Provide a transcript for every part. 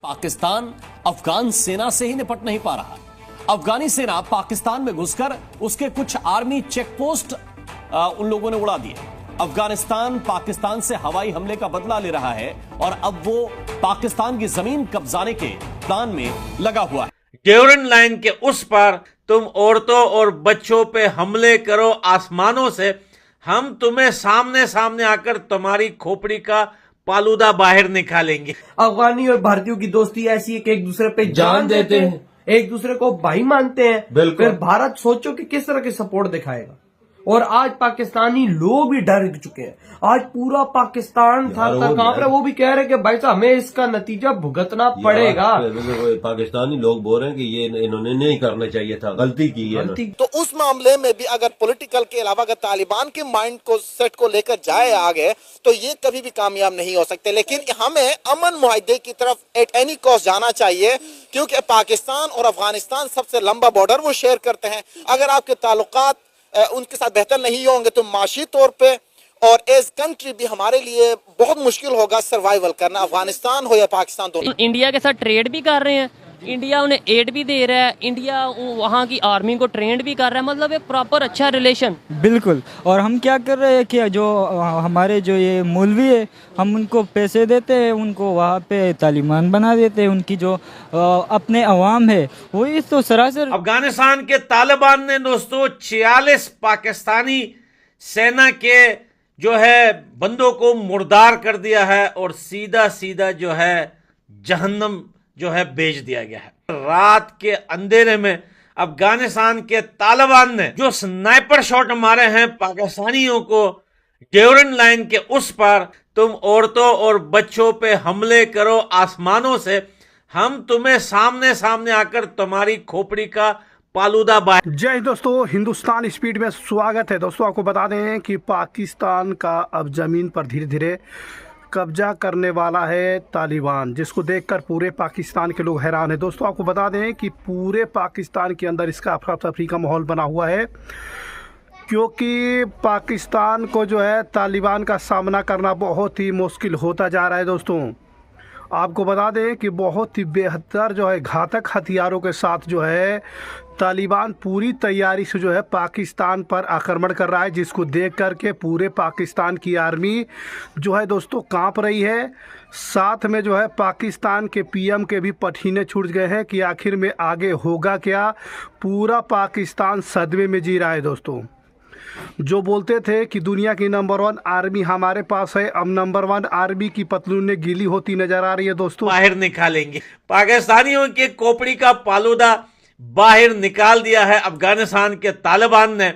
पाकिस्तान अफगान सेना से ही निपट नहीं पा रहा। अफगानी सेना पाकिस्तान में घुसकर उसके कुछ आर्मी चेकपोस्ट उन लोगों ने उड़ा दिए। अफगानिस्तान पाकिस्तान से हवाई हमले का बदला ले रहा है और अब वो पाकिस्तान की जमीन कब्जाने के प्लान में लगा हुआ है। ड्यूरन लाइन के उस पार तुम औरतों और बच्चों पे हमले करो आसमानों से, हम तुम्हें सामने सामने आकर तुम्हारी खोपड़ी का पालूदा बाहर निकालेंगे। अफगानी और भारतीयों की दोस्ती ऐसी है कि एक दूसरे पे जान देते हैं, एक दूसरे को भाई मानते हैं। फिर भारत सोचो कि किस तरह की सपोर्ट दिखाएगा। और आज पाकिस्तानी लोग भी डर चुके हैं। आज पूरा पाकिस्तान था कहां पर, वो भी कह रहे हैं कि भाई साहब हमें इसका नतीजा भुगतना पड़ेगा। पाकिस्तानी लोग बोल रहे हैं कि ये इन्होंने नहीं करना चाहिए था, गलती की है। तो उस मामले में भी अगर पॉलिटिकल के अलावा अगर तालिबान के माइंड को सेट को लेकर जाए आगे, तो ये कभी भी कामयाब नहीं हो सकते। लेकिन हमें अमन मुआहदे की तरफ एट एनी कॉस्ट जाना चाहिए, क्योंकि पाकिस्तान और अफगानिस्तान सबसे लंबा बॉर्डर वो शेयर करते हैं। अगर आपके ताल्लुकात उनके साथ बेहतर नहीं होंगे तो माशी तौर पे और एज कंट्री भी हमारे लिए बहुत मुश्किल होगा सर्वाइवल करना, अफगानिस्तान हो या पाकिस्तान दोनों। इंडिया के साथ ट्रेड भी कर रहे हैं, इंडिया उन्हें एड भी दे रहा है, इंडिया वहाँ की आर्मी को ट्रेंड भी कर रहा है, मतलब एक प्रॉपर अच्छा रिलेशन। बिल्कुल। और हम क्या कर रहे हैं कि जो हमारे जो ये मौलवी है, हम उनको पैसे देते हैं, उनको वहाँ पे तालिबान बना देते हैं। उनकी जो अपने अवाम है वो इस तो सरासर। अफगानिस्तान के तालिबान ने दोस्तों 46 पाकिस्तानी सेना के जो है बंदों को मुर्दार कर दिया है और सीधा सीधा जो है जहन्नम जो है भेज दिया गया है। रात के अंधेरे में अफगानिस्तान के तालिबान ने जो स्नाइपर शॉट मारे हैं पाकिस्तानियों को, ड्यूरन लाइन के उस पार तुम औरतों और बच्चों पे हमले करो आसमानों से, हम तुम्हें सामने सामने आकर तुम्हारी खोपड़ी का पालूदा बाहर। जय हिंद दोस्तों, हिंदुस्तान स्पीड में स्वागत है। दोस्तों आपको बता दें कि पाकिस्तान का अब जमीन पर धीरे धीरे कब्जा करने वाला है तालिबान, जिसको देखकर पूरे पाकिस्तान के लोग हैरान हैं। दोस्तों आपको बता दें कि पूरे पाकिस्तान के अंदर इसका अफरा तफरी का माहौल बना हुआ है, क्योंकि पाकिस्तान को जो है तालिबान का सामना करना बहुत ही मुश्किल होता जा रहा है। दोस्तों आपको बता दें कि बहुत ही बेहतर जो है घातक हथियारों के साथ जो है तालिबान पूरी तैयारी से जो है पाकिस्तान पर आक्रमण कर रहा है, जिसको देख कर के पूरे पाकिस्तान की आर्मी जो है दोस्तों कांप रही है। साथ में जो है पाकिस्तान के पीएम के भी पसीने छूट गए हैं कि आखिर में आगे होगा क्या। पूरा पाकिस्तान सदमे में जी रहा है। दोस्तों जो बोलते थे कि दुनिया की नंबर 1 आर्मी हमारे पास है, अब नंबर 1 आर्मी की पतलून गीली होती नजर आ रही है। दोस्तों बाहर निकालेंगे, पाकिस्तानियों के खोपड़ी का पालूदा बाहर निकाल दिया है अफगानिस्तान के तालिबान ने।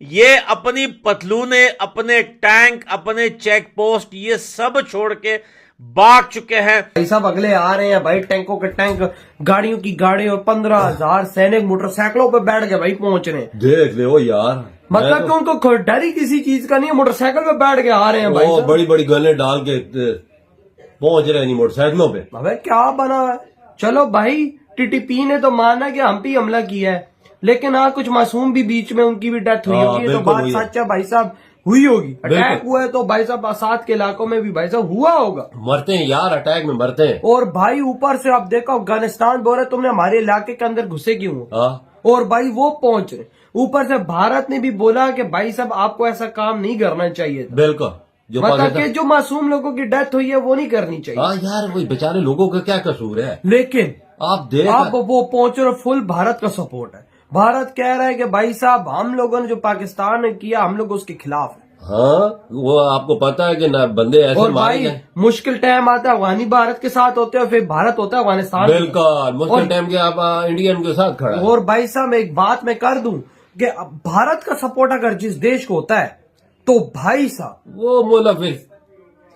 ये अपनी पतलूने, अपने टैंक, अपने चेक पोस्ट ये सब छोड़ के भाग चुके हैं। भाई साहब अगले आ रहे हैं भाई, टैंकों के टैंक, गाड़ियों की गाड़ी और 15,000 सैनिक मोटरसाइकिलों पे बैठ के भाई पहुंच रहे हैं। देख ले वो यार, मतलब कि उनको डर ही किसी चीज का नहीं है, मोटरसाइकिल पे बैठ के आ रहे हैं भाई। बड़ी बड़ी गलें डाल के पहुंच रहे नहीं मोटरसाइकिलों पे। अबे क्या बना है। चलो भाई टीटीपी ने तो माना कि हम पे हमला किया है, लेकिन हाँ कुछ मासूम भी बीच में उनकी भी डेथ हुई होगी, तो बात सच है भाई साहब, हुई होगी। अटैक हुआ है तो भाई साहब साथ के इलाकों में भी भाई साहब हुआ होगा। मरते हैं यार, अटैक में मरते हैं। और भाई ऊपर से आप देखो अफगानिस्तान बोल रहे तुमने हमारे इलाके के अंदर घुसे क्यों हो, और भाई वो पहुंच रहे। ऊपर से भारत ने भी बोला कि भाई साहब आपको ऐसा काम नहीं करना चाहिए। बिल्कुल, मतलब कि जो मासूम लोगों की डेथ हुई है वो नहीं करनी चाहिए। हाँ यार, वो बेचारे लोगों का क्या कसूर है। लेकिन आप वो पहुंच रहे, फुल भारत का सपोर्ट है। भारत कह रहा है कि भाई साहब हम लोगों ने जो पाकिस्तान ने किया हम लोग उसके खिलाफ है। हाँ वो आपको पता है कि ना बंदे ऐसे और मारे भाई गए। मुश्किल टाइम आता है अफगानी भारत के साथ होते हैं, फिर भारत होता है अफगानिस्तान। बिल्कुल मुश्किल टाइम के आप इंडियन के साथ खड़ा है। और भाई साहब एक बात मैं कर दूं कि भारत का सपोर्ट अगर जिस देश को होता है तो भाई साहब वो मुनाफिक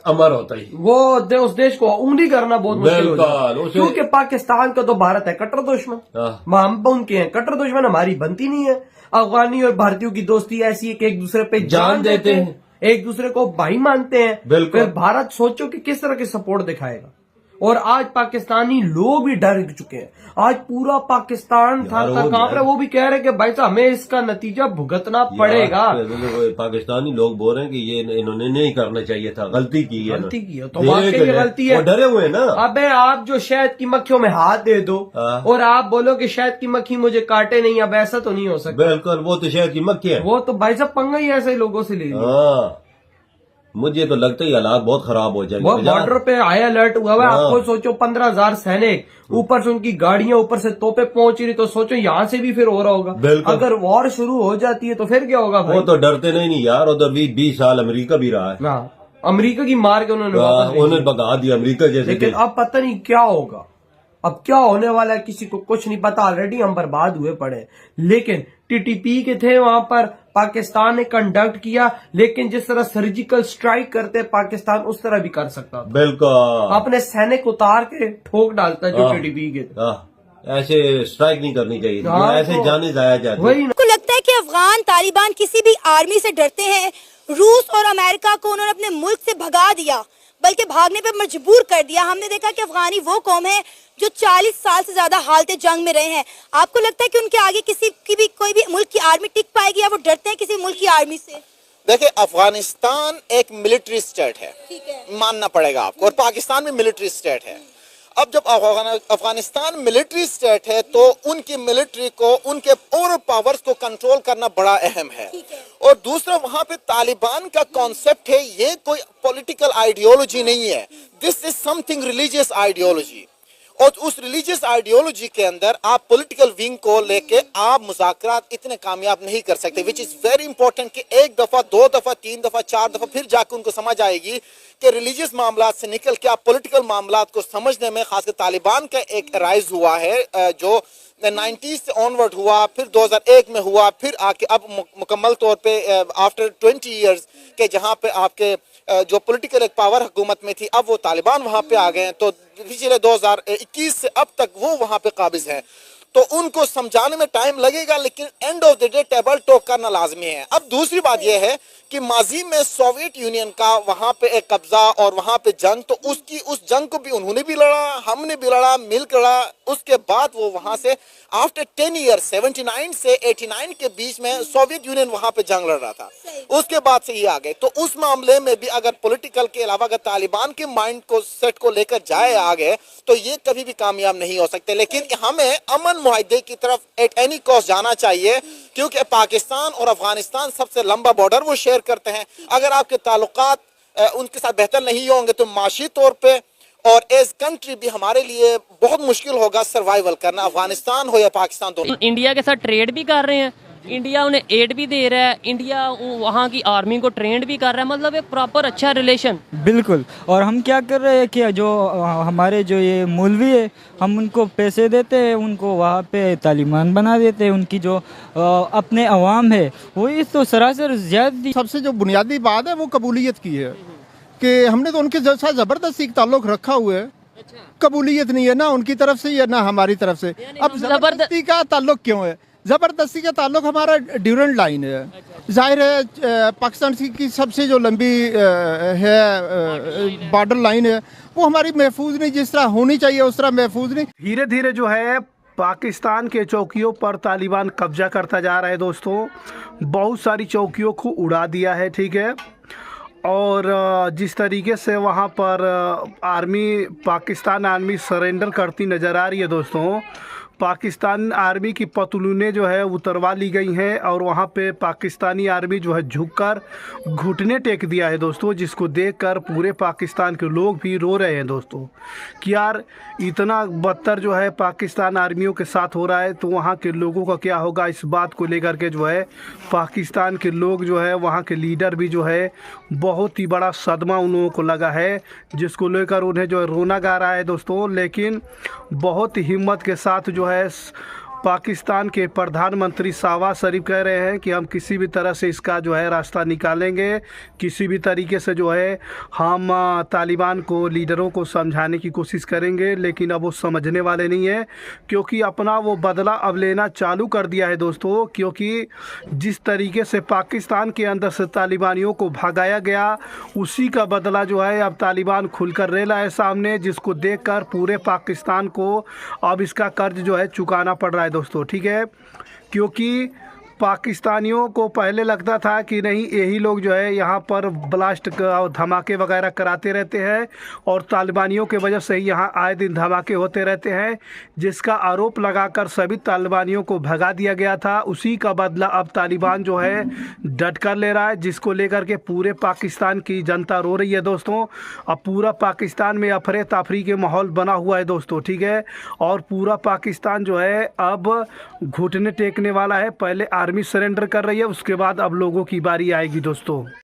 अमर होता ही, वो उस देश को उंगली करना बहुत मुश्किल हो जाता है। क्योंकि पाकिस्तान का तो भारत है कट्टर दुश्मन, हम उनके हैं कट्टर दुश्मन, हमारी बनती नहीं है। अफगानी और भारतीयों की दोस्ती ऐसी है कि एक दूसरे पे जान देते हैं, एक दूसरे को भाई मानते हैं। फिर भारत सोचो कि किस तरह की सपोर्ट दिखाएगा। और आज पाकिस्तानी लोग भी डर चुके हैं। आज पूरा पाकिस्तान था कांप रहा है। वो भी कह रहे हैं कि भाई साहब हमें इसका नतीजा भुगतना पड़ेगा। पाकिस्तानी लोग बोल रहे हैं कि ये इन्होंने नहीं करना चाहिए था, गलती की है। गलती की है तो वाकई में गलती है। डरे हुए ना। अबे आप जो शहद की मक्खियों में हाथ दे दो और आप बोलो कि शहद की मक्खी मुझे काटे नहीं, अब ऐसा तो नहीं हो सकता। बिल्कुल, वो तो शहद की मक्खी है। वो तो भाई साहब पंगा ही ऐसे लोगों से ले लिया। मुझे तो लगता है हालात बहुत खराब हो जाएंगे। वो बॉर्डर पे हाई अलर्ट हुआ है। आपको सोचो 15,000 सैनिक, ऊपर से उनकी गाड़ियां, ऊपर से तोपे पहुंच रही, तो सोचो यहाँ से भी फिर हो रहा होगा। अगर वॉर शुरू हो जाती है तो फिर क्या होगा भाई? वो तो डरते नहीं यार। उधर 20 साल अमेरिका भी रहा है। अमेरिका की मार के उन्होंने भगा दिया अमेरिका जैसे। लेकिन अब पता नहीं क्या होगा, अब क्या होने वाला है किसी को कुछ नहीं पता। ऑलरेडी हम बर्बाद हुए पड़े। लेकिन टीटीपी के थे वहां पर, पाकिस्तान ने कंडक्ट किया, लेकिन जिस तरह सर्जिकल स्ट्राइक करते पाकिस्तान उस तरह भी कर सकता था। बिल्कुल, अपने सैनिक उतार के ठोक डालता जो टीटीपी के। ऐसे स्ट्राइक नहीं करनी चाहिए, ऐसे जाने जाया जाते। आपको लगता है कि अफगान तालिबान किसी भी आर्मी से डरते हैं? रूस और अमेरिका को उन्होंने अपने मुल्क से भगा दिया, बल्कि भागने पर मजबूर कर दिया। हमने देखा कि अफगानी वो कौम है जो 40 साल से ज्यादा हालत जंग में रहे हैं। आपको लगता है कि उनके आगे किसी की भी कोई भी मुल्क की आर्मी टिक पाएगी, या वो डरते हैं किसी मुल्क की आर्मी से? देखिए, अफगानिस्तान एक मिलिट्री स्टेट है, मानना पड़ेगा आपको, और पाकिस्तान भी मिलिट्री स्टेट है। अब जब अफगानिस्तान मिलिट्री स्टेट है तो उनकी मिलिट्री को, उनके ओवरऑल पावर्स को कंट्रोल करना बड़ा अहम है। और दूसरा, वहां पे तालिबान का कॉन्सेप्ट है, ये कोई पॉलिटिकल आइडियोलॉजी नहीं है, this is something religious ideology. और उस रिलीजियस आइडियोलॉजी के अंदर आप पॉलिटिकल विंग को लेके आप मुज़ाकरात इतने कामयाब नहीं कर सकते, विच इज वेरी इंपॉर्टेंट कि एक दफा, 2 दफा, 3 दफा, 4 दफा फिर जाकर उनको समझ आएगी कि रिलीजियस मामलात से निकल के आप पॉलिटिकल मामलात को समझने में, खासकर तालिबान का एक राइज हुआ है जो 90s से ऑनवर्ड हुआ, फिर 2001 में हुआ, फिर आके अब मुकम्मल तौर पे आफ्टर 20 ईयर्स के जहाँ पे आपके जो पॉलिटिकल एक पावर हुकूमत में थी, अब वो तालिबान वहाँ पे आ गए हैं। तो पिछले 2021 से अब तक वो वहाँ पे काबिज हैं। तो उनको समझाने में टाइम लगेगा, लेकिन end of the day table talk करना लाजमी है। अब दूसरी बात यह है कि माजी में सोवियत यूनियन का वहां पे एक कब्जा और वहां पे जंग, तो उस जंग को भी उन्होंने भी लड़ा, हमने भी लड़ा, मिलकर लड़ा। उसके बाद वो वहां से आफ्टर 10 ईयर 79 से 89 के बीच में सोवियत यूनियन वहां पे जंग लड़ रहा था, उसके बाद से ये आ गए। तो उस मामले में भी अगर पॉलिटिकल के अलावा अगर तालिबान के माइंड को सेट को लेकर जाए आगे, तो ये कभी भी कामयाब नहीं हो सकते। लेकिन हमें अमन मुआहदे की तरफ एट एनी कॉस्ट जाना चाहिए, क्योंकि पाकिस्तान और अफगानिस्तान सबसे लंबा बॉर्डर वो शेयर करते हैं। अगर आपके ताल्लुकात उनके साथ बेहतर नहीं होंगे तो माशी तौर पे और एज कंट्री भी हमारे लिए बहुत मुश्किल होगा सर्वाइवल करना, अफगानिस्तान हो या पाकिस्तान दोनों। इंडिया के साथ ट्रेड भी कर रहे हैं, इंडिया उन्हें एड भी दे रहा है, इंडिया वहाँ की आर्मी को ट्रेंड भी कर रहा है, मतलब एक प्रॉपर अच्छा रिलेशन। बिल्कुल। और हम क्या कर रहे हैं कि जो हमारे जो ये मौलवी है, हम उनको पैसे देते हैं, उनको वहाँ पे तालिबान बना देते हैं। उनकी जो अपने अवाम है वो इस तो सरासर ज़्यादा। सबसे जो बुनियादी बात है वो कबूलियत की है कि हमने तो उनके साथ ज़बरदस्ती ताल्लुक रखा हुआ है। कबूलियत नहीं है ना उनकी तरफ से या ना हमारी तरफ से। अब ज़बरदस्ती का ताल्लुक क्यों है? ज़बरदस्ती का ताल्लुक हमारा ड्यूरेंट लाइन है। जाहिर है पाकिस्तान की सबसे जो लंबी है बॉर्डर लाइन है वो हमारी महफूज नहीं, जिस तरह होनी चाहिए उस तरह महफूज नहीं। धीरे धीरे जो है पाकिस्तान के चौकियों पर तालिबान कब्जा करता जा रहा है दोस्तों। बहुत सारी चौकियों को उड़ा दिया है, ठीक है। और जिस तरीके से वहाँ पर पाकिस्तान आर्मी सरेंडर करती नज़र आ रही है दोस्तों, पाकिस्तान आर्मी की पतलूनें जो है उतरवा ली गई हैं और वहाँ पे पाकिस्तानी आर्मी जो है झुककर घुटने टेक दिया है दोस्तों, जिसको देखकर पूरे पाकिस्तान के लोग भी रो रहे हैं दोस्तों कि यार इतना बदतर जो है पाकिस्तान आर्मियों के साथ हो रहा है, तो वहाँ के लोगों का क्या होगा। इस बात को लेकर के जो है पाकिस्तान के लोग जो है, वहाँ के लीडर भी जो है बहुत ही बड़ा सदमा उन लोगों को लगा है, जिसको लेकर उन्हें जो है रोना गा रहा है दोस्तों। लेकिन बहुत ही हिम्मत के साथ जो है पाकिस्तान के प्रधानमंत्री शहबाज शरीफ कह रहे हैं कि हम किसी भी तरह से इसका जो है रास्ता निकालेंगे, किसी भी तरीके से जो है हम तालिबान को, लीडरों को समझाने की कोशिश करेंगे, लेकिन अब वो समझने वाले नहीं है, क्योंकि अपना वो बदला अब लेना चालू कर दिया है दोस्तों। क्योंकि जिस तरीके से पाकिस्तान के अंदर से तालिबानियों को भगाया गया, उसी का बदला जो है अब तालिबान खुलकर ले रहा है सामने, जिसको देखकर पूरे पाकिस्तान को अब इसका कर्ज जो है चुकाना पड़ रहा है दोस्तों। ठीक है, क्योंकि पाकिस्तानियों को पहले लगता था कि नहीं, यही लोग जो है यहाँ पर ब्लास्ट धमाके वगैरह कराते रहते हैं और तालिबानियों के वजह से ही यहाँ आए दिन धमाके होते रहते हैं, जिसका आरोप लगाकर सभी तालिबानियों को भगा दिया गया था। उसी का बदला अब तालिबान जो है डट कर ले रहा है, जिसको लेकर के पूरे पाकिस्तान की जनता रो रही है दोस्तों। अब पूरा पाकिस्तान में अफरे तफरी के माहौल बना हुआ है दोस्तों। ठीक है, और पूरा पाकिस्तान जो है अब घुटने टेकने वाला है। पहले आर्मी सरेंडर कर रही है, उसके बाद अब लोगों की बारी आएगी दोस्तों।